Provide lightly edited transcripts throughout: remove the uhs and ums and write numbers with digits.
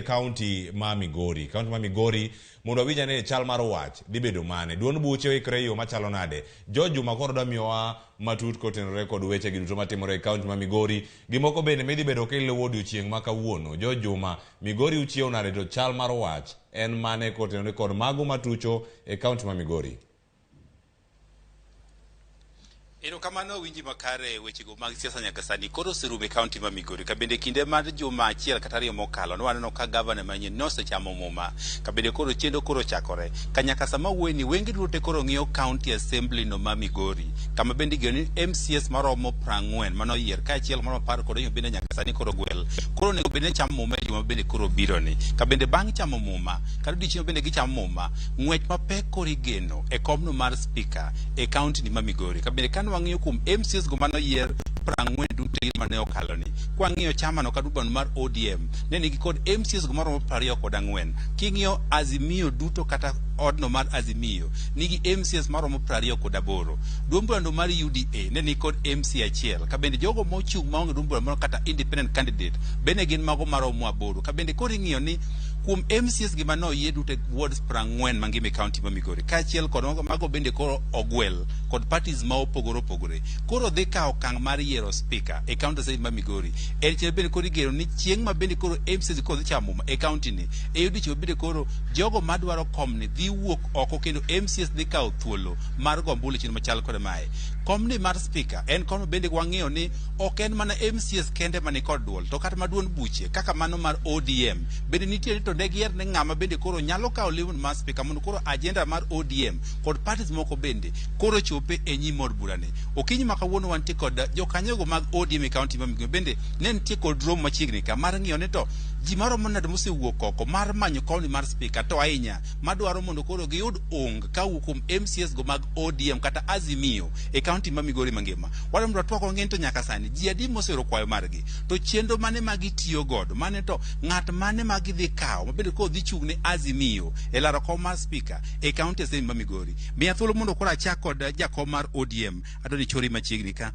County ma Migori mondo winja ne chal mar wach dhi bedo mane duond buche ikre yo machalo nade George Juma koro da miyowa matut kotenore kod weche gi duto matimore e county ma Migori gimoko bende midhi bedo kelo odiochieng' ma kawuono George Juma Migori uchiew nade to chal mar wach en mane kotenore kod mago matucho e county ma Migori. Erokamano winji makare wechego mag siasa nyaka sani koro oserumo e kaunti ma Migori kabende kinde mar juma achiel kata ariyo mokalo waneno ka gavana manyien nosechamo muma kabende koro chendo koro chakore ka nyaka sama wuoyni wenge duto koro ng'iyo county assembly no ma Migori kama bende igeno ni MCS maromo 40 manoyier kaachiel maromo 10 kod bende nyaka sani koro gwel koro onego bende chamo muma e juma bende koro bironi kabende bang' chamo muma kata odiochieng' bende gichamo muma ng'wech mapek koro igeno e komno mar spika e county ni ma Migori kabende wang'iyo kuom MCS go manoyier 40 duto mane okalo ni kwang'iyo chama no kadubano mar ODM ne nigi kod MCS go maromo 24 king'iyo Azimio duto kata odno mar Azimio nigi MCS maromo 28 duombrando mar UDA ne nigi kod MC achiel kabende jogo mochung' maonge duombrando kata independent candidate bende gin mago maromo 8 kabende koro ing'iyo ni kuom MCS gi manoyie duto wards 40 mangima e county ma Migori kaachiel kod mago bende koro ogwel kod parties ma opogore koro dhi kawo okang' mar yiero speaker e county assembly ma Migori en chenro bende koro igeno ni chieng' ma bende koro MCS koro dhi chamo e county ni e odiechieng' bende koro jogo madwaro komni dhi wuok oko kendo MCS dhi kawo thuolo mar gombulu chenro machal kod mae komni mar speaker en kono bende wang'iyo ni ok en mana MCS kende mani kod duol to kata maduon buche kaka mano mar ODM bende nitie to negier ne ng'ama bende koro nyalo kawo lewon mar speaker mondo koro agenda mar ODM kod parties moko bende koro chope e nyim od burani okinyi ma kawuono wantie kod jokanyogo mag ODM e county ma Migori bende ne nitie kod romo machiegni ka mar ng'iyo ni to ji maromo nade mosewuok oko mar manyo koni mar speaker to ahinya madwaro mondo koro giyud kawuok kuom MCS go mag ODM kata Azimio e county ma Migori mangima wadwaro twako ng'en to nyaka sani ji adi mosero kwayo margi to chenro mane magitiyo godo mane to ng'at mane magidhi kawo mabende koro dhi chung' ne Azimio e laro kom mar speaker e county assembly ma Migori miya thuolo mondo koro achak kod jakom mar ODM adoni chori machiegni ka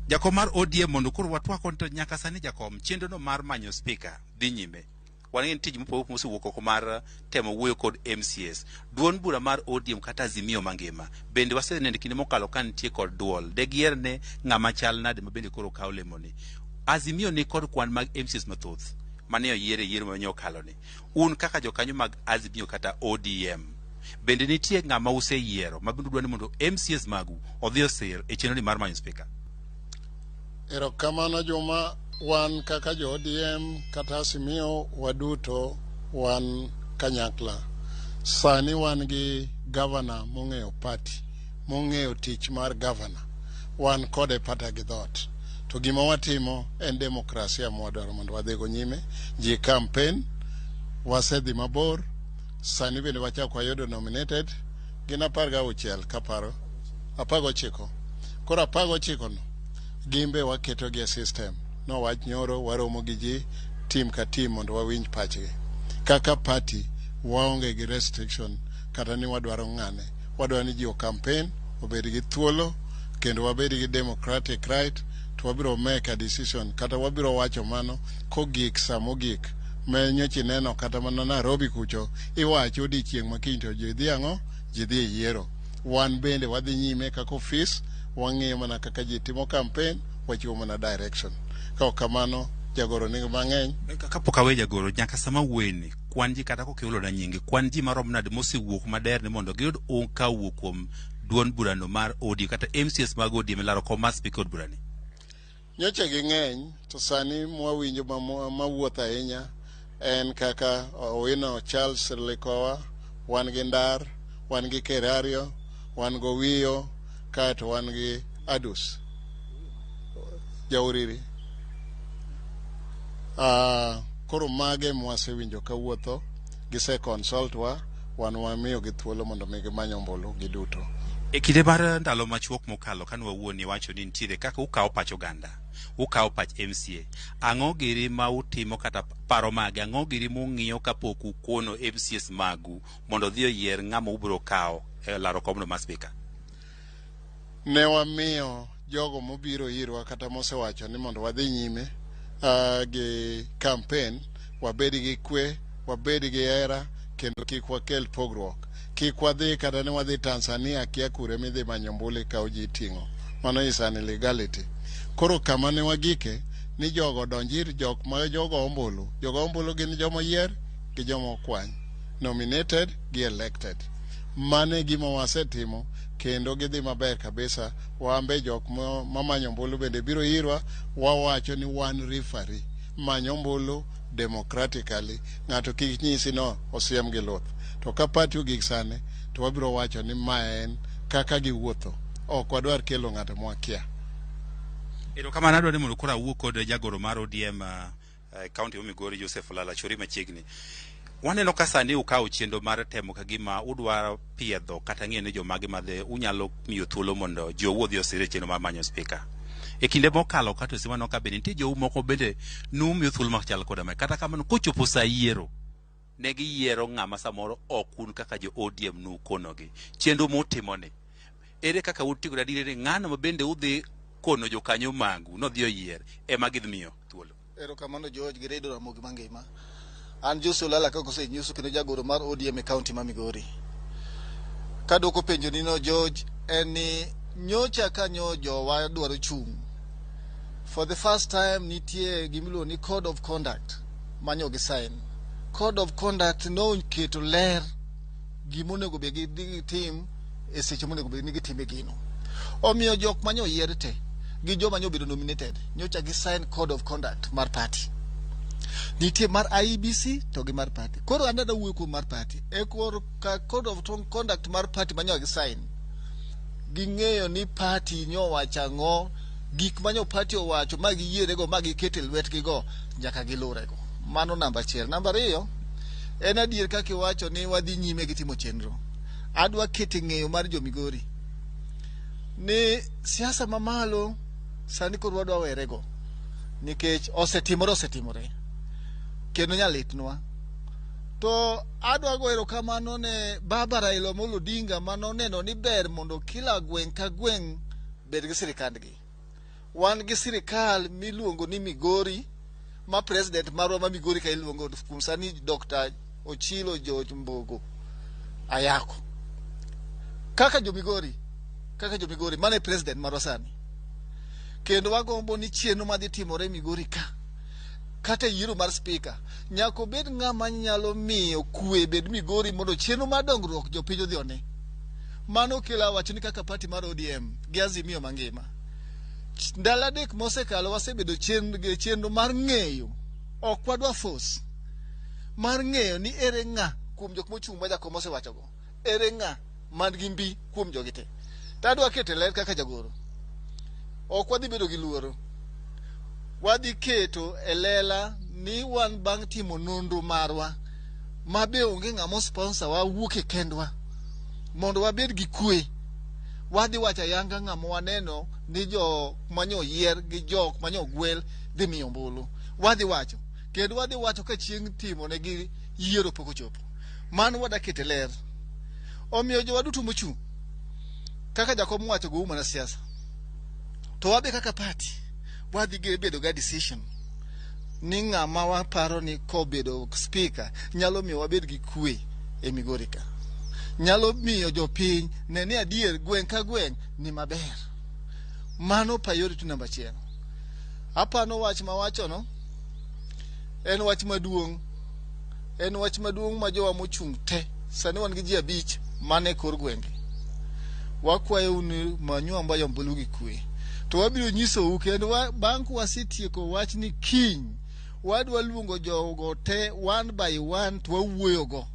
jakom mar ODM mondo koro watwako to nyaka sani jakom chenro no mar manyo speaker dhi nyime wang'en tij mopogore mosewuok oko mar temo wuoyo kod MCS duond bura mar ODM kata Azimio mangima bende waseneno kinde mokalo ka nitie kod duol degier ne ng'ama chal nade mabende koro kawo lemoni Azimio ni kod kwan mag MCS mathoth mane yiero manyo kalo ni un kaka jokanyo mag Azimio kata ODM bende nitie ng'ama useyiero mabende dwani mondo MCS magu odhi osir e chenro mar manyo speaker. Erokamano Juma wan kaka jo ODM kata Azimio waduto wan kanyakla sani wan gi governor mong'eyo party mong'eyo tich mar governor wan kode pata gi dhot to gima watimo en demokrasia mwadwaro mondo wadhigo nyime ji campaign wasedhi mabor sani bende wachako wayudo nominated gin 16 kaparo 19 koro 19 no gimbe waketo gi system no wach nyoro waromo gi ji team ka team mondo wawinj pachgi kaka party waonge gi restriction kata ni wadwaro ng'ane wadwaro ni ji o campaign obed gi thuolo kendo wabed gi democratic right to wabiro make a decision kata wabiro wacho mano kogik samogik menyochi neno kata mana Nairobi kucho iwacho odiochieng' makiny to ji dhi ang'o ji dhi yiero wan bende wadhi nyime kaka office wang'iyo mana kaka ji timo campaign wachiwo mana direction ka kamano jagoro ni mang'eny kapok awe jagoro nyaka sama wuoyni kwan ji kata kokiulo na nyingi kwan ji marom nade mosewuok mader ni mondo giyud kawuok kuom duond burano mar ODM kata MCS mag ODM laro kom mar speaker od burani nyoche gi ng'eny to sani mwawinjo mawuoth ahinya en kaka Owino Charles Likowa wan gi Ndar wan gi Kerario wan go Wiyo kato wan gi Adus Jauriri koro mage mwasewinjo kawuotho gise consult wan wamiyo gi thuolo mondo mi gimanyo ombulu giduto e kinde mar ndalo machuok mokalo kan wawuoni wacho ni nitiere kaka ukawo pach oganda ukawo pach MCA ang'o giri ma utimo kata paro mage ang'o giri mung'iyo kapok ukono MCS magu mondo dhi oyier ng'ama ubiro kawo e laro komno mar speaker ne wamiyo jogo mobiro irwa kata mosewacho ni mondo wadhi nyime gi campaign wabed gi kwe, wabed gi hera, kendo kik wakel pogruok. Kik wadhi kata ne wadhi Tanzania kia kure midhi manyo ombulu ka uji ting'o. Mano is an illegality. Koro kama ne wagike ni jogo donjir jok ma jogo ombulu. Jogo ombulu gin jomo yier gi jomo kwany. Nominated gi elected. Mane gima wasetimo kendo gidhi maber kabisa. Wambe jok ma manyo ombulu bende biro irwa, wawacho ni one referee. Manyo ombulu democratically, ng'ato kik nyisi no osiem gi luth. To ka party ogik sane, to wabiro wacho ni maen kaka giwuotho. Ok wadwar kelo ng'ato mwakia. Kamano adwaro ni mondo koro awuo kod jagoro mar ODM kaunti ma Migori Joseph Lala Chori machiegni. Waneno ka sani ukawo chenro mar temo ka gima udwaro piedho kata ng'e ne jomage madhe unyalo miyo thuolo mondo ji owuodhi osire chenro mar manyo spika. E kinde mokalo kata osimano ka bende nitie jowu moko bende numiyo thuolo machal koda mae. Kata kamano kochopo sa yiero, ne giyiero ng'ama samoro ok un kaka jo ODM nukonogi. Chenro mutimoni, ere kaka utigo adieri ni ng'ano ma bende udhi kono jokanyo magu nodhi oyier ema gidhi miyo thuolo? Erokamano George gi redo Ramogi mangima. An Joseph Lala kaka osenyiso kendo jagoro mar ODM e kaunti ma Migori. Kadoko penjo nino George, eni nyocha ka nyojo wa dwaro chung'. For the first time nitie gimilo ni code of conduct manyo gi sign. Code of conduct no keto ler gimonego be gi tim e seche monego be ni gitime gino. Omiyo jok manyo yier te gi joma nyo bedo nominated nyocha gi sign code of conduct mar party. Nitie mar IEBC to gi mar party. Koro andada wuoyo kuom mar party. E koro ka code of conduct mar party manyo gi sign. Ging'eyo ni party nyo wachang'o gik manyo party owacho ma giyiere go ma gikete lwetgi go nyaka gilure go. Mano namba 1. Namba 2, en adier kaka iwacho ni wadhi nyime gi timo chenro. Adwa kete ng'eyo mar jo Migori ni siasa mamalo sani koro wadwa were go nikech osetimore kendo nyalitnwa. To adwa go erokamano ne Baba Raila Amolo Odinga mano neno ni ber mondo kila gweng' ka gweng' bed gi sirikandgi. Wan gi sirikal miluongo ni Migori, ma president marwa ma Migori ka iluongo kuom sani Dr. Ochilo George Mbogo Ayako. Kaka jo Migori mane president marwa sani. Kendo wagombo ni chenro madhi timore Migori ka kata yiero mar spika nyako bed ng'ama nyalo miyo kwe bed Migori mondo chenro mar dongruok jopiny odhi one. Mano kela wacho ni kaka party mar ODM gi Azimio mangima. Ndalo adek mosekalo wasebedo chenro mar ng'eyo, ok wadwa force, mar ng'eyo ni ere ng'a kuom jok mochung' ma jakom osewacho go, ere ng'a man gi mbi kuom jogite. Tadwa kete ler kaka jagoro. Ok wadhi bedo gi luoro. Wadhi keto elela ni wan bang' timo nonro marwa ma be onge ng'amo sponsor wa wuok e kendwa mondo wabed gi kwe. Wadhi wacha yanga ng'amo waneno ni jo manyo yier gi jok manyo gwel dhi miyo ombulu. Wadhi wacho kendo wadhi wacho ka chieng' timo ne gi yiero pok ochopo. Mano wada kete ler. Omiyo jo waduto mochung' kaka jakom wacho go uma na siasa. To wabe kaka party wadhi bedo ga decision ni ng'ama waparo ni ko bedo speaker nyalo miyo wabed gi kwe e Migori ka. Nyalo miyo jopiny nene adier gweng' ka gweng' ni maber. Mano priority number 1. Apano wach mawacho no en wach maduong'. En wach maduong' ma jowa mochung' te. Sani wan gi ji 5 mane kor gwenge. Wakwayo ni manyo ambayo mbulu gi kwe. To wabiro nyiso u kendo bang' wasetieko wach ni kiny wadwa luongo jogo te one by one to wawuoyo go.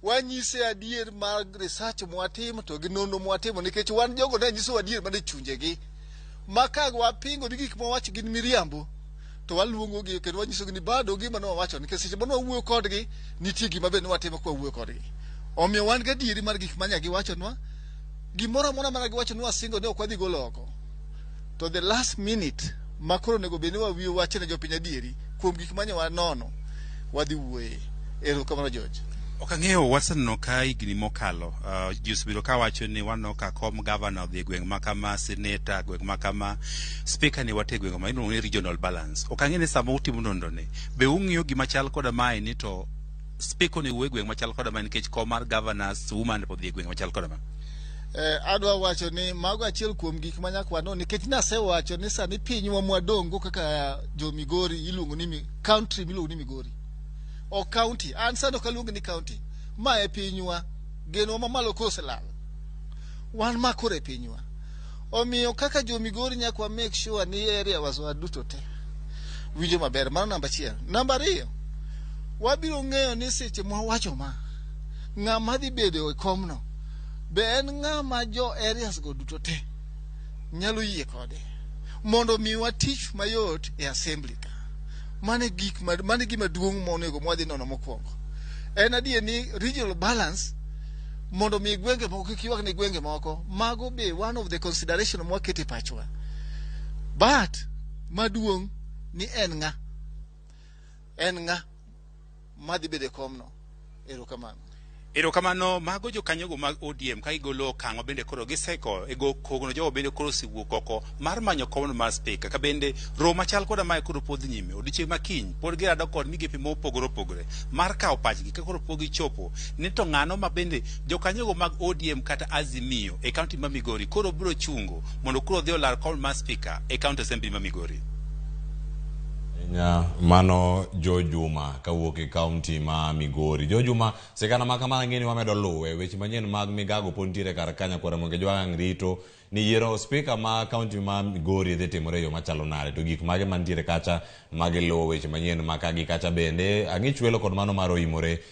Wanyise adier mar research mwatimo to gi nonro mwatimo nikech wan jogo ne nyiso adier mane chunjegi. Maka wapingo ni gik mwawacho gin miriambo to waluongo gi kendo wanyiso ni bado gima no wawacho nikech seche mano wawuoyo kodgi nitie gima be watimo kwa wuoyo kodgi. Omiyo wan ga dieri mar gik manya giwachonwa gimoro amora mana giwachonwa singo ne ok wadhi golo oko. To the last minute makoro nego bende wawiyo wachne jopiny adieri kuom gik manya wanono wadhi wuoye. Erokamano George. Okang'eyo waseneno ka higni mokalo jusobedo ka wacho ni waneno ka kom governor odhi e gweng' ma kama, senator gweng' ma kama, speaker ni wate gweng' ma iluongo ni regional balance. Okang'e ni sama utimo nonroni be ung'iyo gima chal koda mae ni to speaker ni wuo e gweng' machal koda mae nikech kom mar governors woman odhi e gweng' machal koda mae. Adwa wacho ni mago achiel kuom gik ma nyakwano nikech nasewacho ni sani pinywa mwadongo kaka jo Migori iluongo ni country miluongo ni Migori. O county, an sano kaluongo ni county. Ma e pinywa, genwa mamalo koselal. Wan ma kore pinywa. Omiyo kaka jo Migori nyakwa make sure ni area waswa duto te. Winjo maber, mano namba achiel. Namba ariyo, wabiro ng'eyo ni seche mwawacho ma ng'ama dhi bedo e komno be en ng'ama jo areas go duto te nyalo yie kode mondo miwa tich mayot e assembly ka. Mane gima duong' monego mwadhi nono mokwongo. En adier ni regional balance mondo mi gwenge moko kik ywak ne gwenge moko, mago be one of the consideration mwakete pachwa. But maduong' ni en ng'a madhi bede komno. Erokamano mago jokanyogo mag ODM ka igolo okang' bende koro giseko ego kogono jogo bende koro siwuok oko mar manyo komno mar speaker ka bende romo machal koda mae koro podhi nyime odiochieng' makiny pod girado kod migepe mopogore opogore mar kawo pachgi ka koro pogi chopo ni to ng'ano ma bende jokanyogo mag ODM kata Azimio e kaunti ma Migori koro biro chungo mondo koro dhi olar komno mar speaker e kaunti assembly ma Migori. Mano Jo Juma kawuok e kaunti ma Migori. Jo Juma sekana ma kama ng'eni wamedo luwe weche manyien mag migago pontiere kar kanya kwara monge jwang rito ni yiero speaker ma kaunti ma Migori dhi timore yo machalo nade to gik mage mantiere kacha mage luwe weche manyien ma kagi kacha bende ang'i chwelo kod mano mar oimore